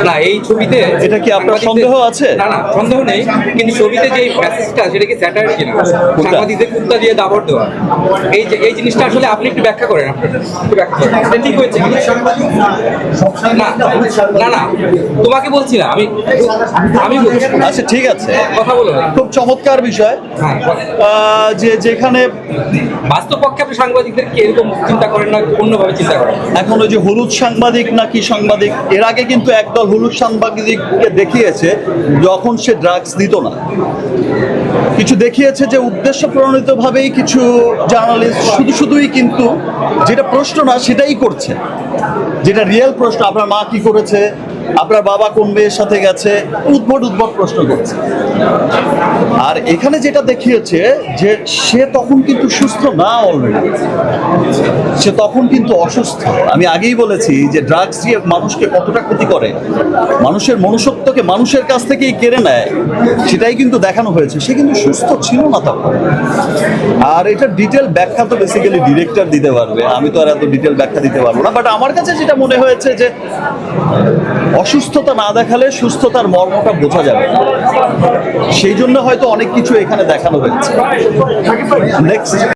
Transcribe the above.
না এই ছবিতে এটা কি আপনার সন্দেহ আছে? না না সন্দেহ নেই, কিন্তু ছবিতে যে মেসেজটা সেটা কি স্যাটার কিনা, সাংবাদিকদের কুত্তা দিয়ে দাবড় দেওয়া, এই জিনিসটা আসলে আপনি একটু ব্যাখ্যা করেন। একটু ব্যাখ্যা করেন এটা ঠিক হয়েছে না? না না তোমাকে বলছি না, আমি বলছি। আচ্ছা ঠিক আছে, কথা বলো। খুব চমৎকার বিষয়। হ্যাঁ, যে যেখানে বাস্তব পক্ষে আপনি সাংবাদিকদেরকে এরকম চিন্তা করেন না, অন্যভাবে চিন্তা করেন। এখন ওই যে হলুদ সাংবাদিক নাকি সাংবাদিক, এর আগে কিন্তু একদল হলুদ সাংবাদিককে দেখিয়েছে যখন সে ড্রাগস দিত না, কিছু দেখিয়েছে যে উদ্দেশ্য প্রণোদিতভাবেই কিছু জার্নালিস্ট শুধুই কিন্তু যেটা প্রশ্ন না সেটাই করছে, যেটা রিয়েল প্রশ্ন, আপনার মা কি করেছে, আপনার বাবা কোন মেয়ের সাথে গেছে, উদ্ভট প্রশ্ন করছে। আর এখানে যেটা দেখিয়েছে যে সে তখন কিন্তু সুস্থ না, অলরেডি সে তখন কিন্তু অসুস্থ। আমি আগেই বলেছি যে ড্রাগস দিয়ে মানুষকে কতটা ক্ষতি করে, মানুষের মনুষ্যত্বকে মানুষের কাছ থেকেই কেড়ে নেয়, সেটাই কিন্তু দেখানো হয়েছে। সে কিন্তু সুস্থ ছিল না তখন। আর এটা ডিটেল ব্যাখ্যা তো বেসিক্যালি ডিরেক্টর দিতে পারবে, আমি তো আর এত ডিটেল ব্যাখ্যা দিতে পারবো না। বাট আমার কাছে যেটা মনে হয়েছে যে অসুস্থতা না দেখালে সুস্থতার মর্মটা বোঝা যাবে, সেই জন্য হয়তো অনেক কিছু এখানে দেখানো হয়েছে। নেক্সট